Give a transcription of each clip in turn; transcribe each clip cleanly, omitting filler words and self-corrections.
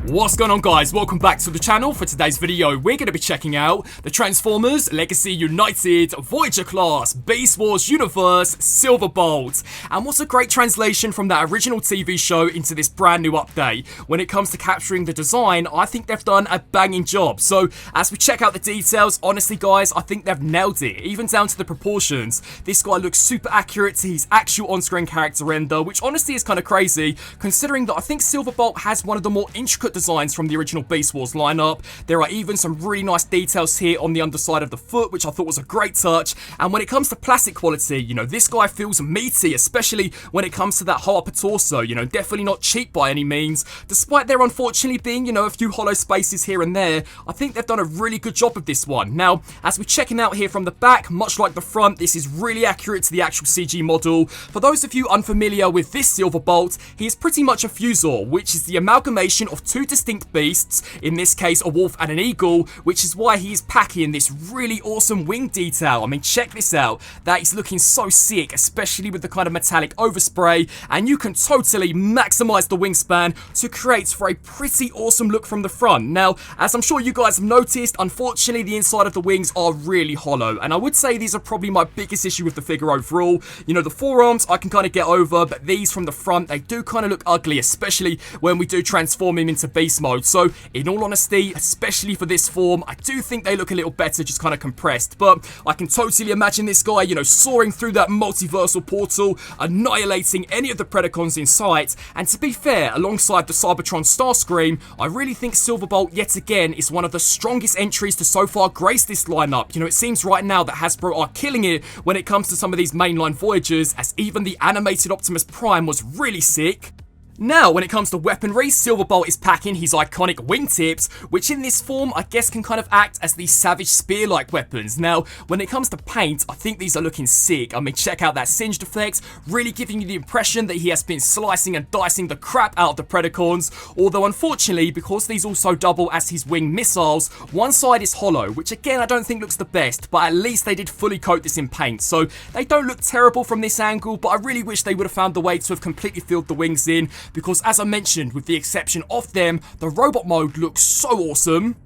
What's going on, guys? Welcome back to the channel. For today's video, we're going to be checking out the Transformers Legacy United Voyager class Beast Wars Universe Silverbolt. And what's a great translation from that original TV show into this brand new update. When it comes to capturing the design, I think they've done a banging job. So as we check out the details, honestly guys, I think they've nailed it, even down to the proportions. This guy looks super accurate to his actual on-screen character render, which honestly is kind of crazy, considering that I think Silverbolt has one of the more intricate designs from the original Beast Wars lineup. There are even some really nice details here on the underside of the foot, which I thought was a great touch. And when it comes to plastic quality, you know, this guy feels meaty, especially when it comes to that whole upper torso, you know, definitely not cheap by any means. Despite there unfortunately being, you know, a few hollow spaces here and there, I think they've done a really good job of this one. Now, as we're checking out here from the back, much like the front, this is really accurate to the actual CG model. For those of you unfamiliar with this Silverbolt, he is pretty much a Fusor, which is the amalgamation of two distinct beasts, in this case a wolf and an eagle, which is why he is packing this really awesome wing detail. I mean, check this out. That is looking so sick, especially with the kind of metallic overspray, and you can totally maximize the wingspan to create for a pretty awesome look from the front. Now, as I'm sure you guys have noticed, unfortunately the inside of the wings are really hollow, and I would say these are probably my biggest issue with the figure overall. You know, the forearms I can kind of get over, but these from the front, they do kind of look ugly, especially when we do transform him into beast mode. So in all honesty, especially for this form, I do think they look a little better just kind of compressed, but I can totally imagine this guy, you know, soaring through that multiversal portal, annihilating any of the Predacons in sight. And to be fair, alongside the Cybertron Starscream, I really think Silverbolt yet again is one of the strongest entries to so far grace this lineup. You know, it seems right now that Hasbro are killing it when it comes to some of these mainline Voyagers, as even the animated Optimus Prime was really sick. Now, when it comes to weaponry, Silverbolt is packing his iconic wingtips, which in this form, I guess can kind of act as these savage spear-like weapons. Now, when it comes to paint, I think these are looking sick. I mean, check out that singed effect, really giving you the impression that he has been slicing and dicing the crap out of the Predacons. Although, unfortunately, because these also double as his wing missiles, one side is hollow, which again, I don't think looks the best, but at least they did fully coat this in paint. So, they don't look terrible from this angle, but I really wish they would have found the way to have completely filled the wings in, because as I mentioned, with the exception of them, the robot mode looks so awesome.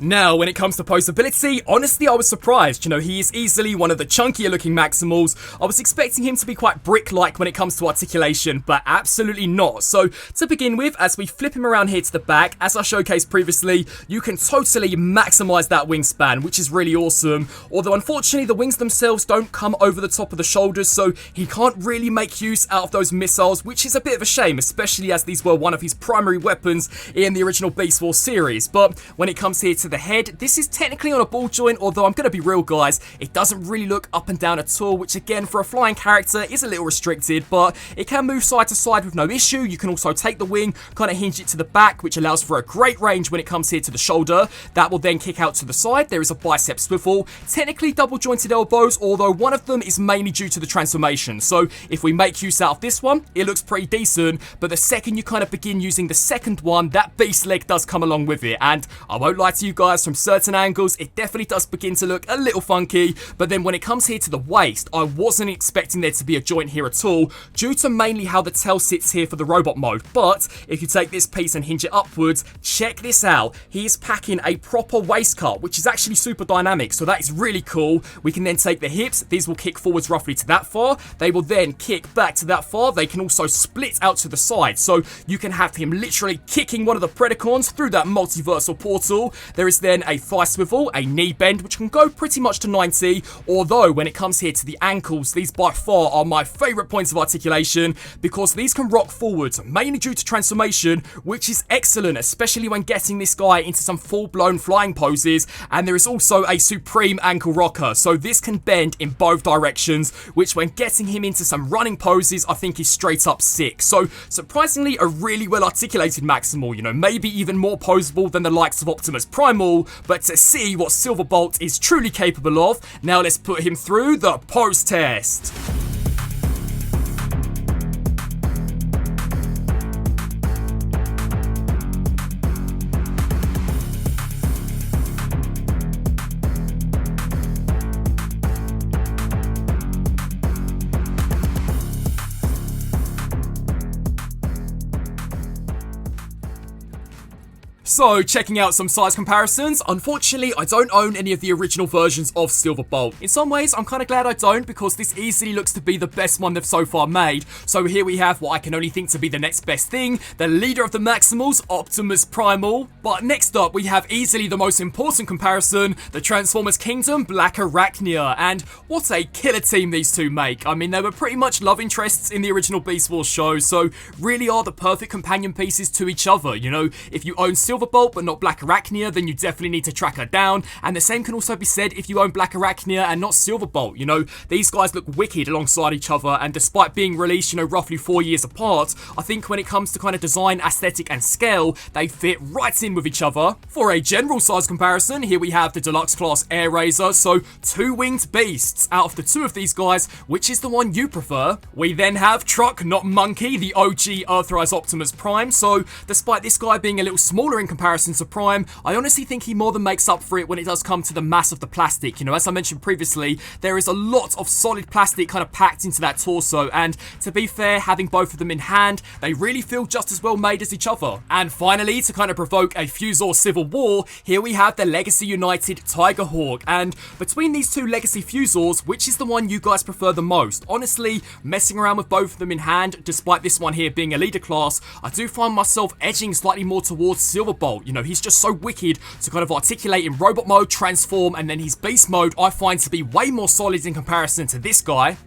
Now, when it comes to posability, honestly, I was surprised. You know, he is easily one of the chunkier looking Maximals. I was expecting him to be quite brick-like when it comes to articulation, but absolutely not. So, to begin with, as we flip him around here to the back, as I showcased previously, you can totally maximize that wingspan, which is really awesome. Although, unfortunately, the wings themselves don't come over the top of the shoulders, so he can't really make use out of those missiles, which is a bit of a shame, especially as these were one of his primary weapons in the original Beast Wars series. But when it comes here to the head, this is technically on a ball joint, although I'm going to be real guys, it doesn't really look up and down at all, which again for a flying character is a little restricted, but it can move side to side with no issue. You can also take the wing, kind of hinge it to the back, which allows for a great range when it comes here to the shoulder. That will then kick out to the side. There is a bicep swivel, technically double jointed elbows, although one of them is mainly due to the transformation. So if we make use out of this one, it looks pretty decent, but the second you kind of begin using the second one, that beast leg does come along with it, and I won't lie to you guys, from certain angles it definitely does begin to look a little funky. But then when it comes here to the waist, I wasn't expecting there to be a joint here at all, due to mainly how the tail sits here for the robot mode. But if you take this piece and hinge it upwards, check this out, he is packing a proper waist cut, which is actually super dynamic, so that is really cool. We can then take the hips, these will kick forwards roughly to that far, they will then kick back to that far, they can also split out to the side, so you can have him literally kicking one of the Predacons through that multiversal portal. There is then a thigh swivel, a knee bend, which can go pretty much to 90, although when it comes here to the ankles, these by far are my favourite points of articulation, because these can rock forwards, mainly due to transformation, which is excellent, especially when getting this guy into some full-blown flying poses. And there is also a supreme ankle rocker, so this can bend in both directions, which when getting him into some running poses, I think is straight up sick. So surprisingly, a really well articulated Maximal, you know, maybe even more poseable than the likes of Optimus Primal. But to see what Silverbolt is truly capable of, now let's put him through the pose test. So, checking out some size comparisons, unfortunately I don't own any of the original versions of Silverbolt. In some ways, I'm kind of glad I don't, because this easily looks to be the best one they've so far made. So here we have what I can only think to be the next best thing, the leader of the Maximals, Optimus Primal. But next up, we have easily the most important comparison, the Transformers Kingdom, Black Arachnia. And what a killer team these two make. I mean, they were pretty much love interests in the original Beast Wars show, so really are the perfect companion pieces to each other. You know, if you own Silverbolt but not Black Arachnia, then you definitely need to track her down. And the same can also be said if you own Black Arachnia and not Silverbolt. You know, these guys look wicked alongside each other, and despite being released, you know, roughly 4 years apart, I think when it comes to kind of design, aesthetic and scale, they fit right in with each other. For a general size comparison, here we have the Deluxe Class Air Razor, so two winged beasts. Out of the two of these guys, which is the one you prefer? We then have Truck Not Monkey, the OG Earthrise Optimus Prime, so despite this guy being a little smaller in comparison to Prime, I honestly think he more than makes up for it when it does come to the mass of the plastic. You know, as I mentioned previously, there is a lot of solid plastic kind of packed into that torso, and to be fair, having both of them in hand, they really feel just as well made as each other. And finally, to kind of provoke a Fusor civil war, here we have the Legacy United Tigerhawk. And between these two Legacy Fusors, which is the one you guys prefer the most? Honestly, messing around with both of them in hand, despite this one here being a leader class, I do find myself edging slightly more towards Silverbolt. You know, he's just so wicked to kind of articulate in robot mode, transform, and then his beast mode I find to be way more solid in comparison to this guy.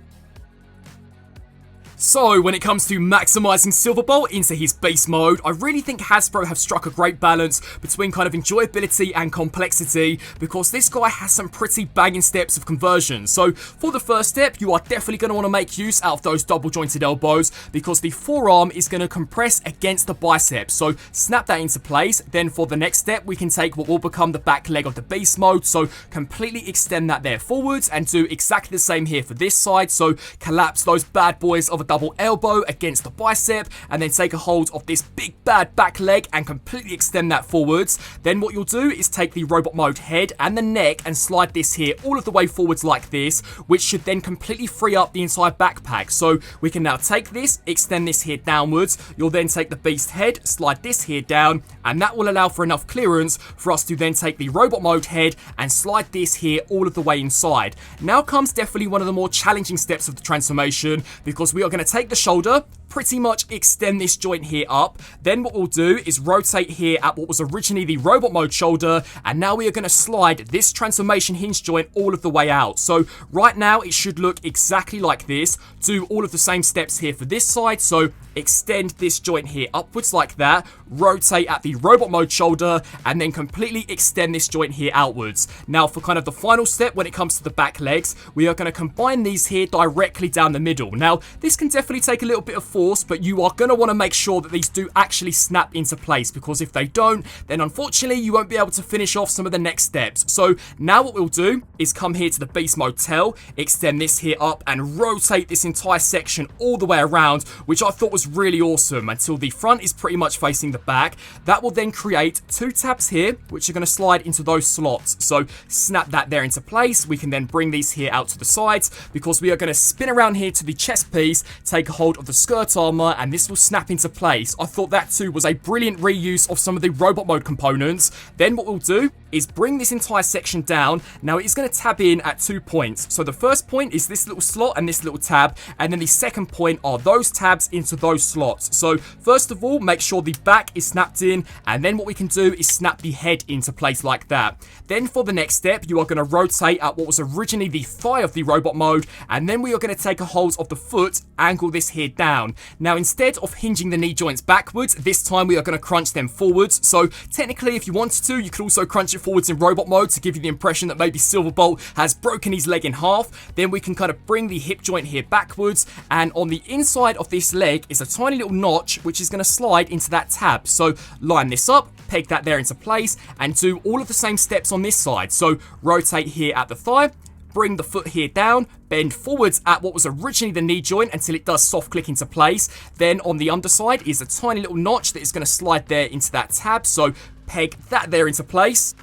So, when it comes to maximising Silverbolt into his beast mode, I really think Hasbro have struck a great balance between kind of enjoyability and complexity, because this guy has some pretty banging steps of conversion. So, for the first step, you are definitely going to want to make use out of those double jointed elbows, because the forearm is going to compress against the biceps. So, snap that into place. Then for the next step, we can take what will become the back leg of the beast mode. So, completely extend that there forwards and do exactly the same here for this side. So, collapse those bad boys of a double elbow against the bicep, and then take a hold of this big bad back leg and completely extend that forwards. Then what you'll do is take the robot mode head and the neck and slide this here all of the way forwards like this, which should then completely free up the entire backpack. So we can now take this, extend this here downwards. You'll then take the beast head, slide this here down, and that will allow for enough clearance for us to then take the robot mode head and slide this here all of the way inside. Now comes definitely one of the more challenging steps of the transformation, because we are going to take the shoulder, pretty much extend this joint here up. Then what we'll do is rotate here at what was originally the robot mode shoulder, and now we are going to slide this transformation hinge joint all of the way out. So right now it should look exactly like this. Do all of the same steps here for this side. So extend this joint here upwards like that, rotate at the robot mode shoulder, and then completely extend this joint here outwards. Now for kind of the final step when it comes to the back legs, we are going to combine these here directly down the middle. Now this can definitely take a little bit of force, but you are going to want to make sure that these do actually snap into place, because if they don't, then unfortunately you won't be able to finish off some of the next steps. So now what we'll do is come here to the beast mode tail, extend this here up, and rotate this entire section all the way around, which I thought was really awesome, until the front is pretty much facing the back. That will then create two tabs here, which are going to slide into those slots. So snap that there into place. We can then bring these here out to the sides, because we are going to spin around here to the chest piece, take a hold of the skirt armor, and this will snap into place. I thought that too was a brilliant reuse of some of the robot mode components. Then what we'll do is bring this entire section down. Now it is going to tab in at 2 points. So the first point is this little slot and this little tab, and then the second point are those tabs into those slots. So first of all, make sure the back is snapped in, and then what we can do is snap the head into place like that. Then for the next step, you are going to rotate at what was originally the thigh of the robot mode, and then we are going to take a hold of the foot, angle this here down. Now instead of hinging the knee joints backwards, this time we are going to crunch them forwards. So technically if you wanted to, you could also crunch it forwards in robot mode to give you the impression that maybe Silverbolt has broken his leg in half. Then we can kind of bring the hip joint here backwards, and on the inside of this leg is a tiny little notch which is going to slide into that tab. So line this up, peg that there into place, and do all of the same steps on this side. So rotate here at the thigh, bring the foot here down, bend forwards at what was originally the knee joint until it does soft click into place. Then on the underside is a tiny little notch that is going to slide there into that tab. So peg that there into place.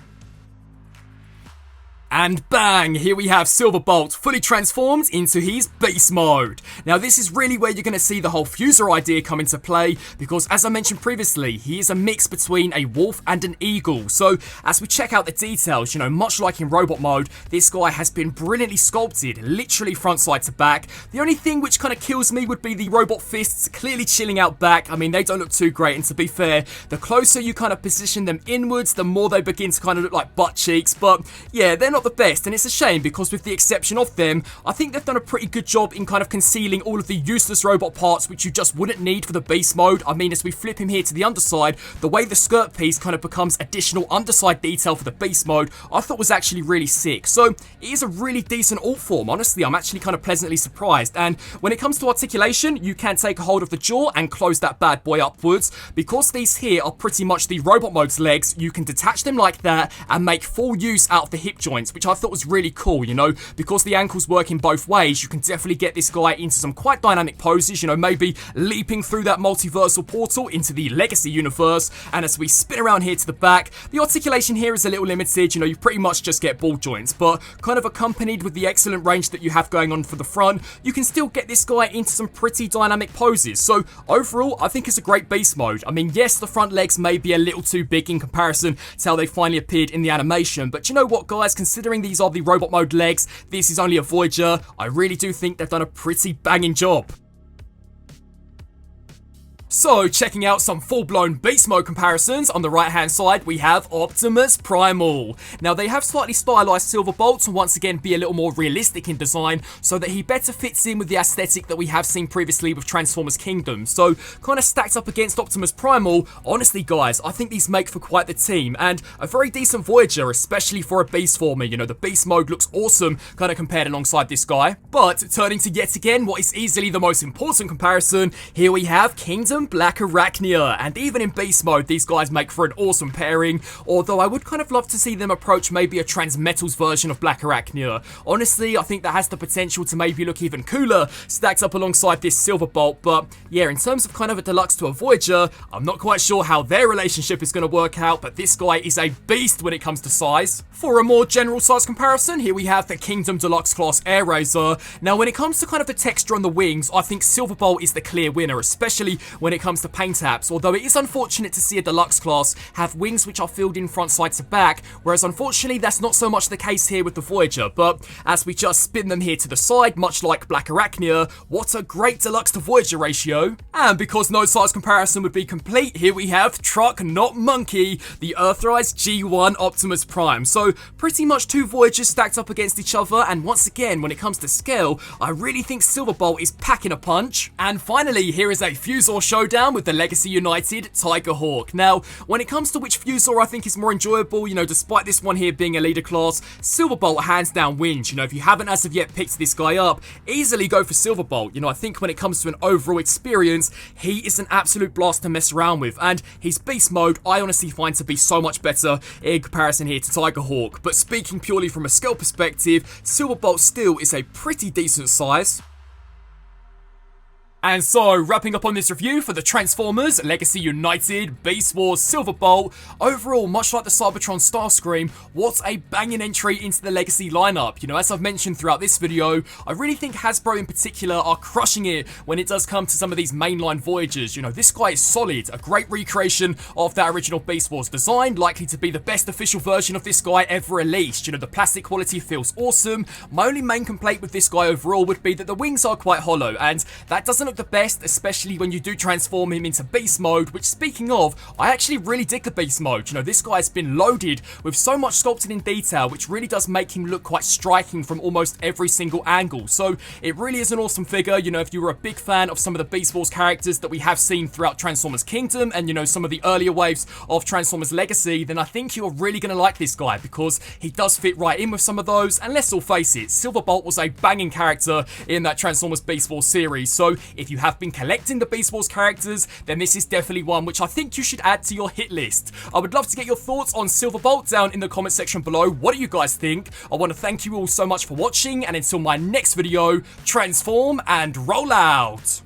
And bang, here we have Silverbolt fully transformed into his beast mode. Now this is really where you're going to see the whole fuser idea come into play, because as I mentioned previously, he is a mix between a wolf and an eagle. So as we check out the details, much like in robot mode, this guy has been brilliantly sculpted, literally front side to back. The only thing which kind of kills me would be the robot fists clearly chilling out back. I mean, they don't look too great, and to be fair, the closer you kind of position them inwards, the more they begin to kind of look like butt cheeks. But yeah, they're not the best, and it's a shame because with the exception of them, I think they've done a pretty good job in kind of concealing all of the useless robot parts which you just wouldn't need for the beast mode. I mean, as we flip him here to the underside, the way the skirt piece kind of becomes additional underside detail for the beast mode, I thought was actually really sick. So it is a really decent alt form. Honestly, I'm actually kind of pleasantly surprised. And when it comes to articulation, you can take a hold of the jaw and close that bad boy upwards. Because these here are pretty much the robot mode's legs, you can detach them like that and make full use out of the hip joints, which I thought was really cool, because the ankles work in both ways. You can definitely get this guy into some quite dynamic poses, maybe leaping through that multiversal portal into the Legacy universe. And as we spin around here to the back, the articulation here is a little limited, you pretty much just get ball joints, but kind of accompanied with the excellent range that you have going on for the front, you can still get this guy into some pretty dynamic poses. So overall, I think it's a great beast mode. I mean, yes, the front legs may be a little too big in comparison to how they finally appeared in the animation, but you know what, guys, considering these are the robot mode legs, this is only a Voyager, I really do think they've done a pretty banging job. So, checking out some full-blown beast mode comparisons, on the right-hand side we have Optimus Primal. Now, they have slightly stylized Silverbolt to once again be a little more realistic in design, so that he better fits in with the aesthetic that we have seen previously with Transformers Kingdom. So, kind of stacked up against Optimus Primal, honestly guys, I think these make for quite the team, and a very decent Voyager, especially for a beast former. The beast mode looks awesome, kind of compared alongside this guy. But, turning to yet again what is easily the most important comparison, here we have Kingdom Black Arachnia, and even in beast mode these guys make for an awesome pairing, although I would kind of love to see them approach maybe a Transmetals version of Black Arachnia. Honestly, I think that has the potential to maybe look even cooler stacked up alongside this Silverbolt. But yeah, in terms of kind of a deluxe to a Voyager, I'm not quite sure how their relationship is going to work out, but this guy is a beast when it comes to size. For a more general size comparison, here we have the Kingdom Deluxe Class Air Razor. Now when it comes to kind of the texture on the wings, I think Silverbolt is the clear winner, especially when it comes to paint apps, although it is unfortunate to see a deluxe class have wings which are filled in front side to back, whereas unfortunately that's not so much the case here with the Voyager. But as we just spin them here to the side, much like Black Arachnia, what a great deluxe to Voyager ratio. And because no size comparison would be complete, here we have Truck Not Monkey, the Earthrise G1 Optimus Prime. So pretty much two Voyagers stacked up against each other, and once again when it comes to scale, I really think Silverbolt is packing a punch. And finally, here is a Fusor showdown with the Legacy United Tiger Hawk. Now, when it comes to which Fusor I think is more enjoyable, despite this one here being a leader class, Silverbolt hands down wins. If you haven't as of yet picked this guy up, easily go for Silverbolt. I think when it comes to an overall experience, he is an absolute blast to mess around with, and his beast mode I honestly find to be so much better in comparison here to Tiger Hawk. But speaking purely from a scale perspective, Silverbolt still is a pretty decent size. And so, wrapping up on this review for the Transformers Legacy United Beast Wars Silverbolt, overall, much like the Cybertron Starscream, what a banging entry into the Legacy lineup. As I've mentioned throughout this video, I really think Hasbro in particular are crushing it when it does come to some of these mainline Voyagers. This guy is solid, a great recreation of that original Beast Wars design, likely to be the best official version of this guy ever released. The plastic quality feels awesome. My only main complaint with this guy overall would be that the wings are quite hollow, and that doesn't look the best, especially when you do transform him into beast mode, which, speaking of, I actually really dig the beast mode. This guy's been loaded with so much sculpted in detail, which really does make him look quite striking from almost every single angle. So it really is an awesome figure. If you were a big fan of some of the Beast Wars characters that we have seen throughout Transformers Kingdom and some of the earlier waves of Transformers Legacy, then I think you're really going to like this guy, because he does fit right in with some of those. And let's all face it, Silverbolt was a banging character in that Transformers Beast Wars series. So if you have been collecting the Beast Wars characters, then this is definitely one which I think you should add to your hit list. I would love to get your thoughts on Silverbolt down in the comment section below. What do you guys think? I want to thank you all so much for watching, and until my next video, transform and roll out!